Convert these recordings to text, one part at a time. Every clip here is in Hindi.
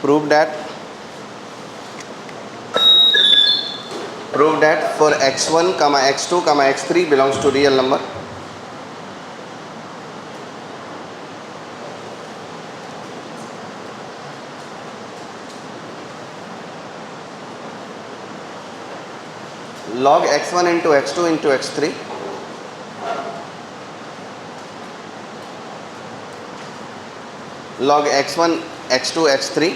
prove that for x1 comma x2 comma x3 belongs to real number. Log x1 into x2 into x3 log x1 x2 x3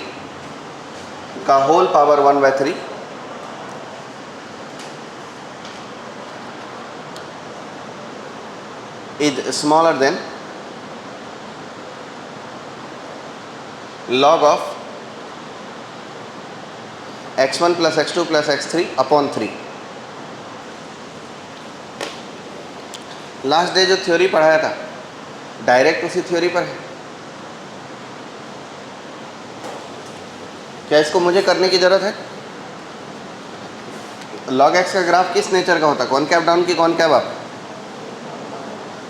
का whole power 1/3 is smaller than log of x1 plus x2 plus x3 upon 3. Last day जो थ्योरी पढ़ाया था डायरेक्ट उसी थ्योरी पर है क्या? इसको मुझे करने की ज़रूरत है? log x का ग्राफ किस नेचर का होता है? कॉनकैव डाउन की कॉनकैव अप?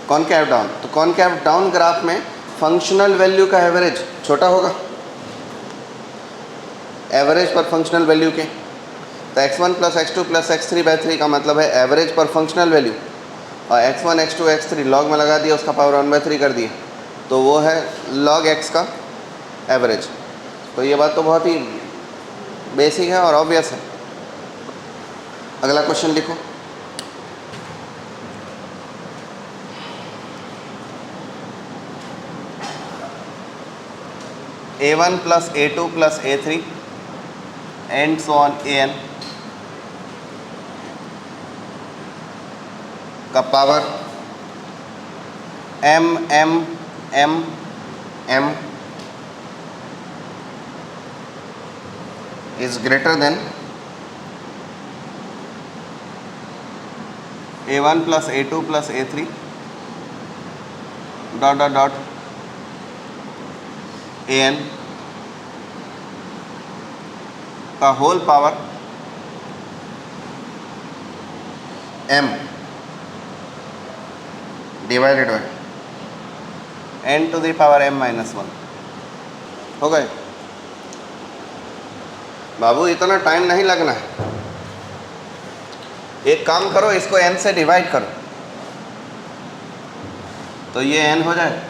कॉनकैव डाउन. तो कॉनकैव डाउन ग्राफ में फंक्शनल वैल्यू का एवरेज छोटा होगा एवरेज पर फंक्शनल वैल्यू के. तो x1 plus x2 plus x3/3 का मतलब है एवरेज पर फंक्शनल वैल्यू, और x1 x2 x3 लॉग में लगा दिया, उसका पावर 1/3 कर दिया, तो वो है log x का एवरेज. तो ये बात तो बहुत ही बेसिक है और ऑब्वियस है. अगला क्वेश्चन लिखो. a1 plus a2 plus a3 and so on an का power m m m m is greater than a1 plus a2 plus a3 dot dot dot an का whole power m divided by n to the power m minus 1. हो गए बाबू? इतना टाइम नहीं लगना है. एक काम करो, इसको n से डिवाइड करो तो ये n हो जाए.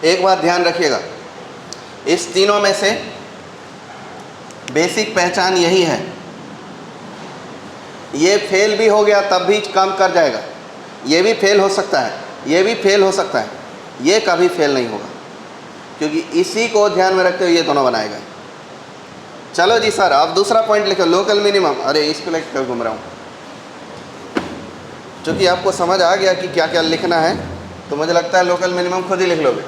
एक बात ध्यान रखिएगा, इस तीनों में से बेसिक पहचान यही है, ये फेल भी हो गया तब भी काम कर जाएगा, ये भी फेल हो सकता है, ये भी फेल हो सकता है, ये कभी फेल नहीं होगा, क्योंकि इसी को ध्यान में रखते हुए ये दोनों बनाएगा। चलो जी सर, अब दूसरा पॉइंट लिखो, लोकल मिनिमम। अरे इसको लेकर क्यों घूम रहा हूँ, क्योंकि आपको समझ आ गया कि क्या क्या लिखना है, तो मुझे लगता है लोकल मिनिमम खुद ही लिख लोगे।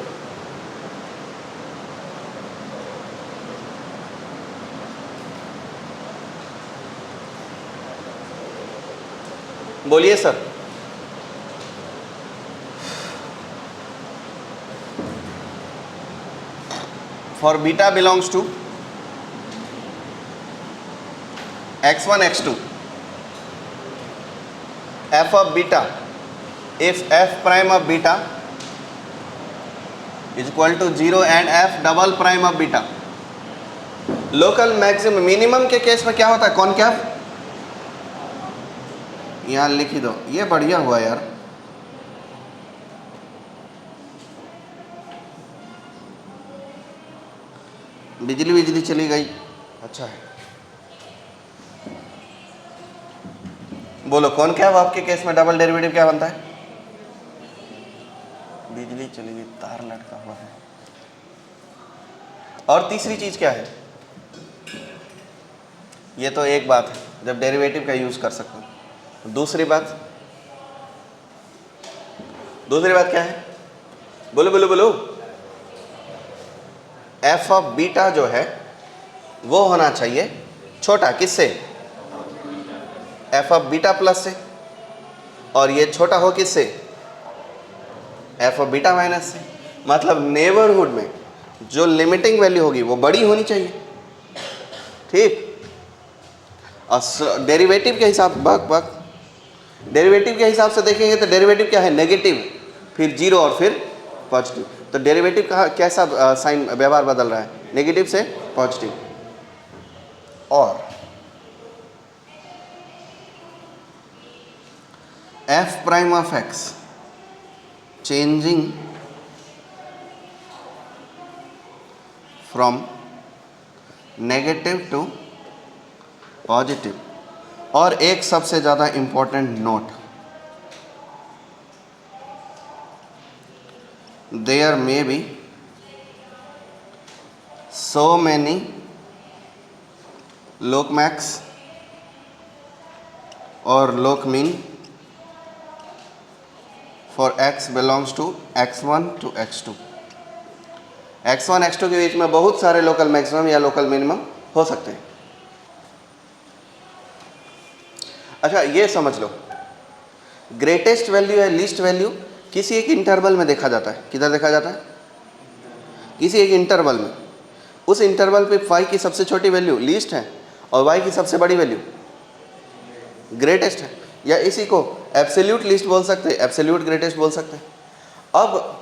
बोलिए sir. For beta belongs to x1 x2, f of beta, if f prime of beta is equal to 0 and f double prime of beta, local maximum minimum के केस में क्या होता है, कॉनकैव, यहाँ लिख ही दो, ये बढ़िया हुआ यार। बिजली चली गई, अच्छा है। बोलो कॉनकैव आपके केस में डबल डेरिवेटिव क्या बनता है, बिजली चली गई, तार लटका हुआ है। और तीसरी चीज क्या है, ये तो एक बात है जब डेरिवेटिव का यूज कर सकते हो। दूसरी बात क्या है, बोलो बोलो बोलो। एफ ऑफ बीटा जो है वो होना चाहिए छोटा, किससे, एफ ऑफ बीटा प्लस से, और ये छोटा हो किससे, एफ ऑफ बीटा माइनस से। मतलब नेबरहुड में जो लिमिटिंग वैल्यू होगी वो बड़ी होनी चाहिए, ठीक। और डेरिवेटिव के हिसाब डेरिवेटिव के हिसाब से देखेंगे तो डेरिवेटिव क्या है, नेगेटिव, फिर जीरो और फिर पॉजिटिव। तो डेरिवेटिव का कैसा साइन व्यवहार बदल रहा है, नेगेटिव से पॉजिटिव। और f prime of x changing from negative to positive. और एक सबसे ज़्यादा important note, there may be so many log max और log mean for x belongs to x1 to x2। x1 x2 के बीच में बहुत सारे लोकल मैक्सिमम या लोकल मिनिमम हो सकते हैं। अच्छा ये समझ लो, ग्रेटेस्ट वैल्यू या लीस्ट वैल्यू किसी एक इंटरवल में देखा जाता है। किधर देखा जाता है, किसी एक इंटरवल में। उस इंटरवल पे फाई की सबसे छोटी वैल्यू लीस्ट है और वाई की सबसे बड़ी वैल्यू ग्रेटेस्ट है, या इसी को एब्सोल्यूट लीस्ट बोल सकते हैं, एब्सोल्यूट ग्रेटेस्ट बोल सकते हैं। अब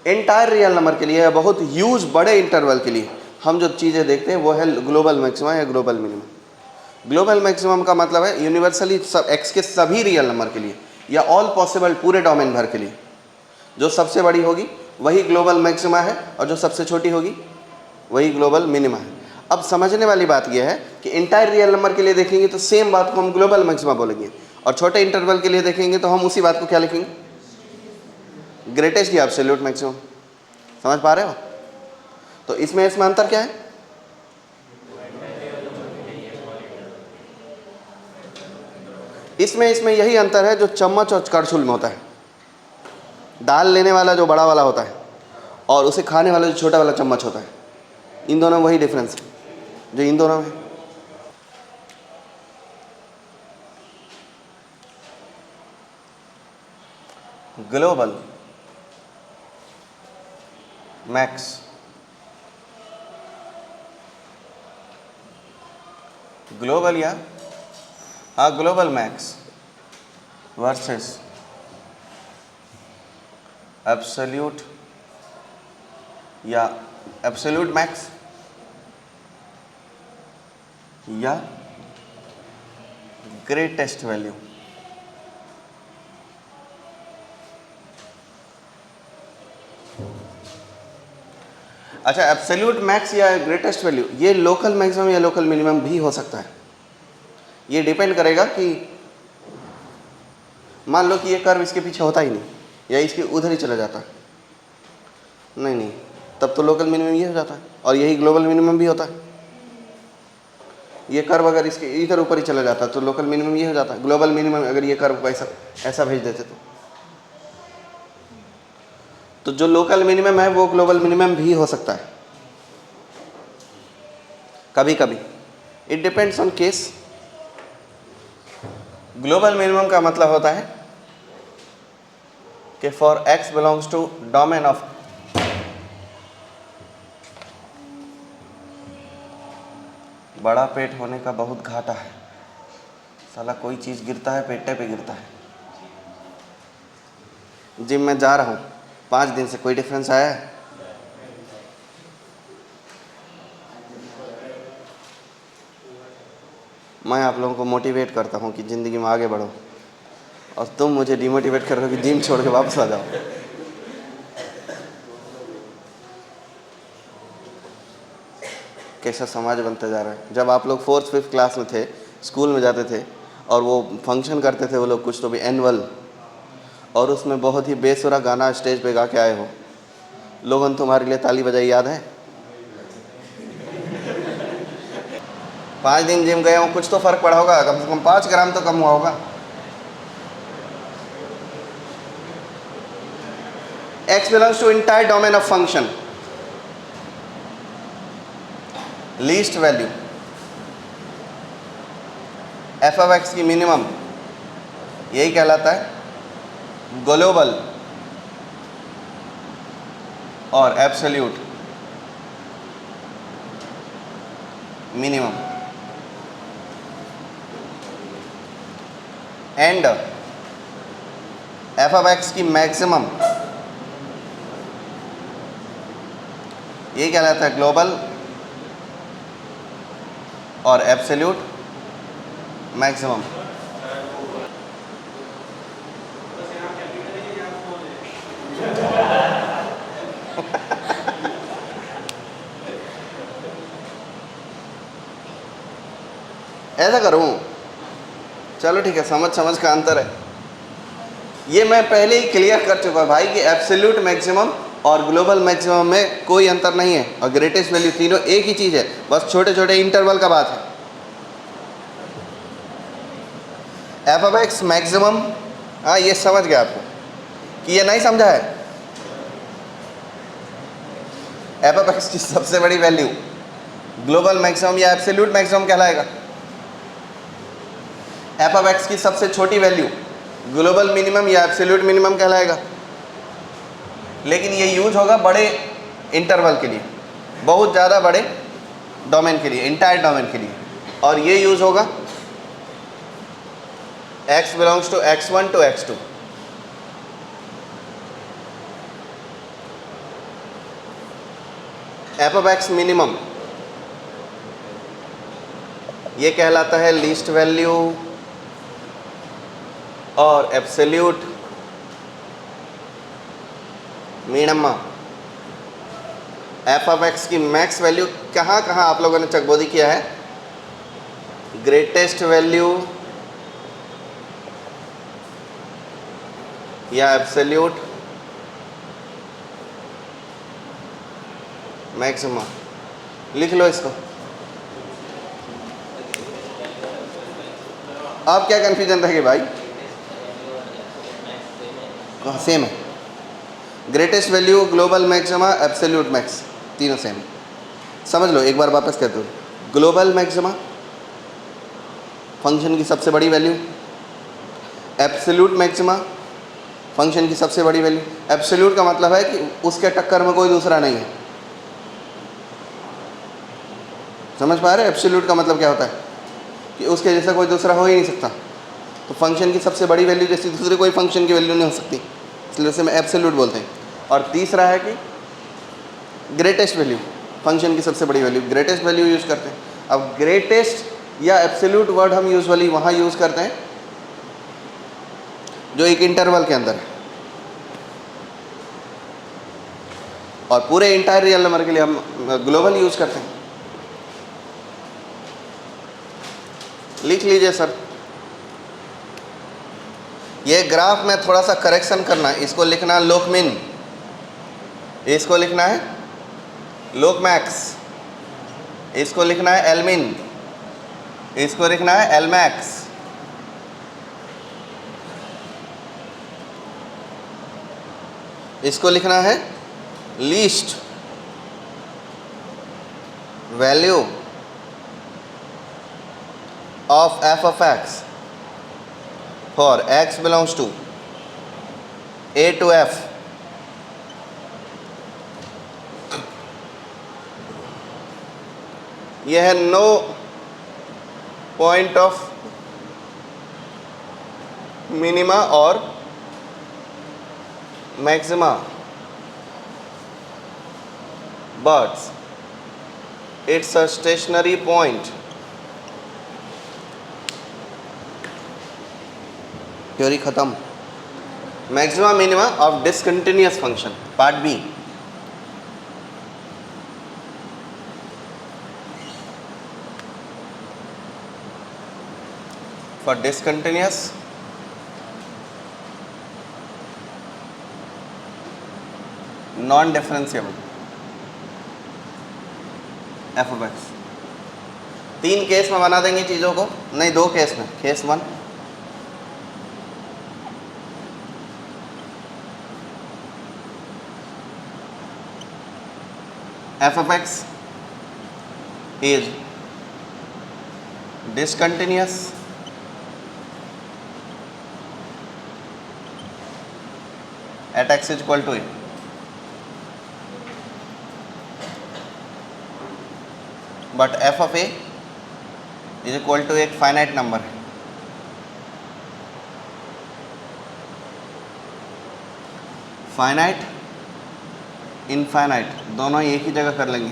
एंटायर रियल नंबर के लिए या बहुत ह्यूज बड़े इंटरवल के लिए हम जो चीज़ें देखते हैं वो है ग्लोबल मैक्सिमम या ग्लोबल मिनिमम। ग्लोबल मैक्सिमम का मतलब है यूनिवर्सली सब एक्स के सभी रियल नंबर के लिए या ऑल पॉसिबल पूरे डोमेन भर के लिए जो सबसे बड़ी होगी वही ग्लोबल मैक्सिमा है, और जो सबसे छोटी होगी वही ग्लोबल मिनिमा है। अब समझने वाली बात यह है कि इंटायर रियल नंबर के लिए देखेंगे तो सेम बात को हम ग्लोबल मैक्सिमा बोलेंगे, और छोटे इंटरवल के लिए देखेंगे तो हम उसी बात को क्या लिखेंगे, ग्रेटेस्ट या एब्सोल्यूट मैक्सिमम। समझ पा रहे हो? तो इसमें अंतर क्या है, इसमें यही अंतर है जो चम्मच और कड़छुल में होता है। दाल लेने वाला जो बड़ा वाला होता है और उसे खाने वाला जो छोटा वाला चम्मच होता है, इन दोनों में वही डिफरेंस है जो इन दोनों में। ग्लोबल मैक्स ग्लोबल या ग्लोबल मैक्स वर्सेस एब्सोल्यूट या एब्सोल्यूट मैक्स या ग्रेटेस्ट वैल्यू। अच्छा, एब्सोल्यूट मैक्स या ग्रेटेस्ट वैल्यू, ये लोकल मैक्सिमम या लोकल मिनिमम भी हो सकता है। ये डिपेंड करेगा कि मान लो कि ये कर्व इसके पीछे होता ही नहीं या इसके उधर ही चला जाता है, नहीं, तब तो लोकल मिनिमम ये हो जाता है और यही ग्लोबल मिनिमम भी होता है। ये कर्व अगर इसके इधर ऊपर ही चला जाता है तो लोकल मिनिमम ये हो जाता है। ग्लोबल मिनिमम अगर ये कर्व ऐसा भेज देते तो जो लोकल मिनिमम है वो ग्लोबल मिनिमम भी हो सकता है कभी कभी। It depends on case. Global minimum का मतलब होता है कि for x belongs to domain of बड़ा पेट होने का बहुत घाटा है, साला कोई चीज़ गिरता है पेटे पे गिरता है। जिम में जा रहा हूँ 5 दिन से, कोई डिफरेंस आया है? मैं आप लोगों को मोटिवेट करता हूँ कि ज़िंदगी में आगे बढ़ो और तुम मुझे डिमोटिवेट कर रहे हो कि जिम छोड़ के वापस आ जाओ। कैसा समाज बनते जा रहा है। जब आप लोग 4th 5th क्लास में थे, स्कूल में जाते थे और वो फंक्शन करते थे वो लोग कुछ तो भी एनुअल, और उसमें बहुत ही बेसुरा गाना स्टेज पे गा के आए हो, लोगों ने तुम्हारे लिए ताली बजाई, याद है? 5 दिन जिम गए हूँ, कुछ तो फ़र्क पड़ा होगा, कम से कम 5 ग्राम तो कम हुआ होगा। x belongs to entire domain of function, least value f of x की मिनिमम, यही कहलाता है ग्लोबल और absolute minimum. And f of x की मैक्सिमम, यही कहलाता है ग्लोबल और एब्सोल्यूट मैक्सिमम। ऐसा करूं, चलो ठीक है, समझ का अंतर है। ये मैं पहले ही क्लियर कर चुका भाई कि एब्सोल्यूट मैक्सिमम और ग्लोबल मैक्सिमम में कोई अंतर नहीं है और ग्रेटेस्ट वैल्यू तीनों एक ही चीज़ है, बस छोटे छोटे इंटरवल का बात है। एफ ऑफ एक्स मैक्सिमम, हाँ ये समझ गया आपको कि ये नहीं समझा है। एफ ऑफ एक्स की सबसे बड़ी वैल्यू ग्लोबल मैक्सिमम या एब्सोल्यूट मैक्सिमम कहलाएगा। एफ ऑफ एक्स की सबसे छोटी वैल्यू ग्लोबल मिनिमम या एब्सोल्यूट मिनिमम कहलाएगा। लेकिन ये यूज होगा बड़े इंटरवल के लिए, बहुत ज़्यादा बड़े डोमेन के लिए, इंटायर डोमेन के लिए, और ये यूज होगा x belongs to x1 to x2। F of X minimum ये कहलाता है लीस्ट वैल्यू और absolute minimum. F of X की मैक्स वैल्यू कहाँ कहाँ आप लोगों ने चकबोदी किया है? ग्रेटेस्ट वैल्यू या एब्सोल्यूट मैक्सिमम। लिख लो इसको। अब क्या कन्फ्यूजन रहेगी भाई? सेम है। Greatest value, global maxima, absolute max, तीनों सेम। समझ लो, एक बार वापस कहते हो। ग्लोबल मैक्सिमा फंक्शन की सबसे बड़ी वैल्यू, एब्सोल्यूट मैक्सिमा फंक्शन की सबसे बड़ी वैल्यू। एब्सोल्यूट का मतलब है कि उसके टक्कर में कोई दूसरा नहीं है। समझ पा रहे? एब्सोल्यूट का मतलब क्या होता है कि उसके जैसा कोई दूसरा हो ही नहीं सकता। तो फंक्शन की सबसे बड़ी वैल्यू जैसी दूसरे कोई फंक्शन की वैल्यू नहीं हो सकती, इसलिए उसे मैं एब्सोल्यूट बोलते हैं। और तीसरा है कि ग्रेटेस्ट वैल्यू, फंक्शन की सबसे बड़ी वैल्यू, ग्रेटेस्ट वैल्यू यूज़ करते हैं। अब ग्रेटेस्ट या एब्सोल्यूट वर्ड हम यूजुअली वहाँ यूज़ करते हैं जो एक इंटरवल के अंदर है। और पूरे इंटायर रियल नंबर के लिए हम ग्लोबल यूज करते हैं। लिख लीजिए सर, ये ग्राफ में थोड़ा सा करेक्शन करना है, इसको लिखना है लोकमिन, इसको लिखना है लोकमैक्स, इसको लिखना है एलमिन, इसको लिखना है एलमैक्स। इसको लिखना है least value of f of x for x belongs to a to f. यह है नो पॉइंट ऑफ मिनिमा और maxima, but it's a stationary point। Theory खत्म। Maxima minima of discontinuous function, part B. For discontinuous non differentiable f of x. 3 case में बना देंगे चीज़ों को, नहीं 2 केस में। Case 1, f of x is discontinuous at x is equal to A. But F of A is equal to एक फाइनाइट नंबर है। फाइनाइट इनफाइनाइट दोनों एक ही जगह कर लेंगे।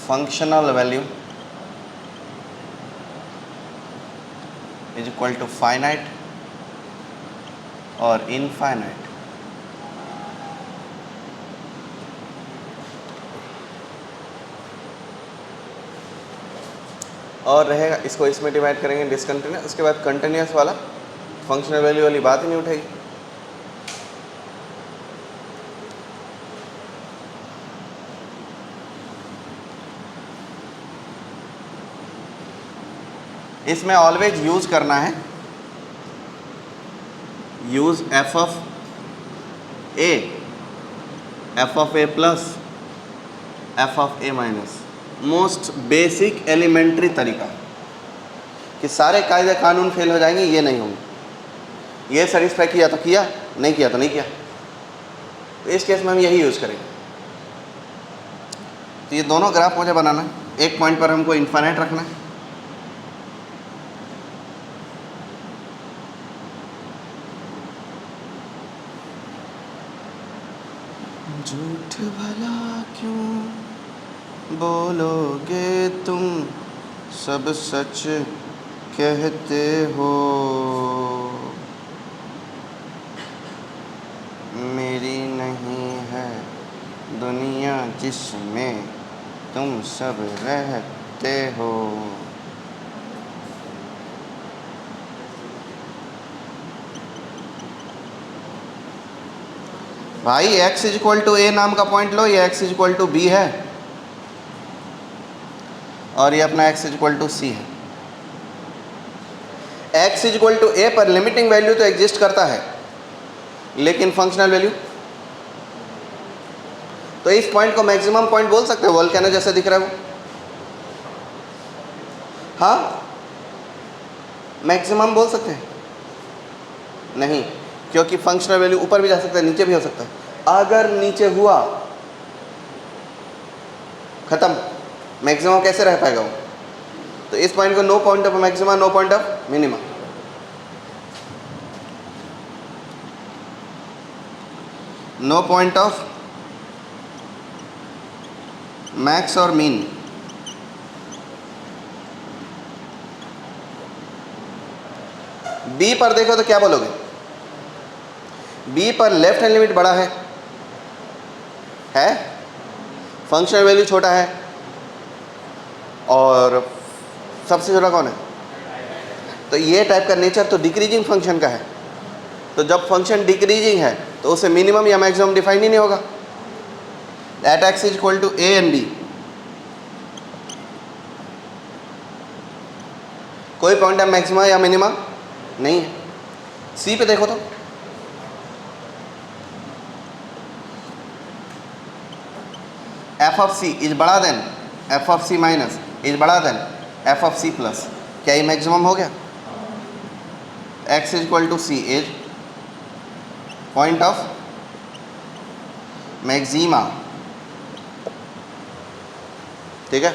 Functional value is equal to finite और इनफाइनाइट। और रहेगा, इसको इसमें डिवाइड करेंगे डिसकंटिन्यूअस, उसके बाद कंटिन्यूअस वाला फंक्शनल वैल्यू वाली बात ही नहीं उठेगी। इसमें ऑलवेज यूज करना है, use F of A plus F of A minus. Most basic elementary तरीका कि सारे कायदे कानून फेल हो जाएंगे, ये नहीं होंगे। ये सेटिस्फाई किया तो किया, नहीं किया तो नहीं किया। तो इस केस में हम यही यूज़ करेंगे। तो ये दोनों ग्राफ मुझे बनाना है, एक पॉइंट पर हमको इन्फाइनाइट रखना है, झूठ भला क्यों बोलोगे तुम, सब सच कहते हो। मेरी नहीं है दुनिया जिसमें तुम सब रहते हो। भाई x is equal to A नाम का पॉइंट लो, ये x is equal to B है और ये अपना x is equal to C है। x is equal to A पर लिमिटिंग वैल्यू तो एग्जिस्ट करता है, लेकिन फंक्शनल वैल्यू, तो इस पॉइंट को मैक्सिमम पॉइंट बोल सकते हो। वोल्केनो जैसे दिख रहा है वो, हाँ मैक्सिमम बोल सकते हैं। नहीं, क्योंकि फंक्शनल वैल्यू ऊपर भी जा सकता है, नीचे भी हो सकता है। अगर नीचे हुआ खत्म, मैक्सिमम कैसे रह पाएगा वो। तो इस पॉइंट को no point of maxima, no point of minima. No point of max और मीन। बी पर देखो तो क्या बोलोगे, बी पर लेफ्ट हैंड लिमिट बड़ा है फंक्शनल वैल्यू छोटा है, और सबसे छोटा कौन है, तो ये टाइप का नेचर तो डिक्रीजिंग फंक्शन का है। तो जब फंक्शन डिक्रीजिंग है तो उसे मिनिमम या मैक्सिमम डिफाइन ही नहीं होगा। At x is equal to a and b, कोई पॉइंट है मैक्सिमम या मिनिमम नहीं है। सी पे देखो तो एफ ऑफ सी इज बड़ा than f of c minus is बड़ा than f of c plus, क्या ये मैक्सिमम हो गया। X is equal to c is point of maxima, ठीक है।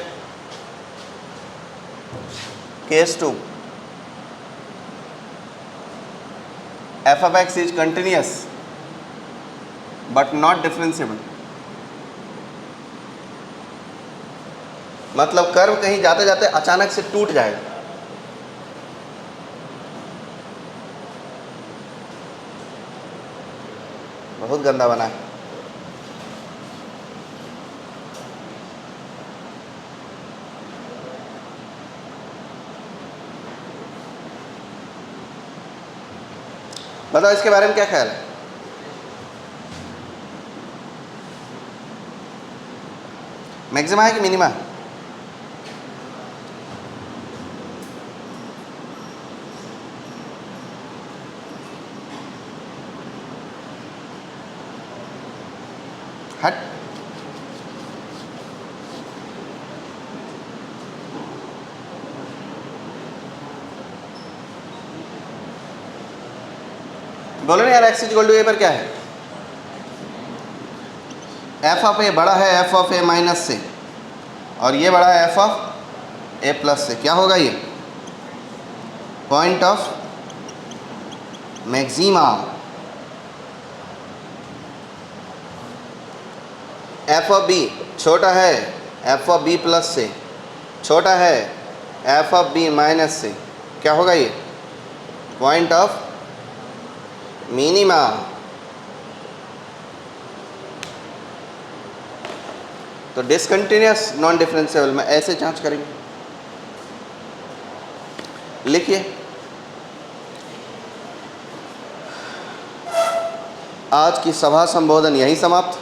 Case 2 f of x is continuous but not differentiable, मतलब कर्व कहीं जाते जाते अचानक से टूट जाएगा। बहुत गंदा बना है। बताओ इसके बारे में क्या ख्याल है। मैक्सिमा है कि मिनिमा है। हट, बोलो ना यार, एक्स इक्वल टू ए पर क्या है, एफ ऑफ ए बड़ा है एफ ऑफ ए माइनस से, और ये बड़ा है एफ ऑफ ए प्लस से, क्या होगा ये point of maxima. F of B छोटा है एफ ऑफ बी प्लस से, छोटा है एफ ऑफ बी माइनस से, क्या होगा ये पॉइंट ऑफ मिनिमा। तो डिसकंटिन्यूअस नॉन डिफरेंशिएबल में ऐसे जांच करेंगे। लिखिए, आज की सभा संबोधन यहीं समाप्त।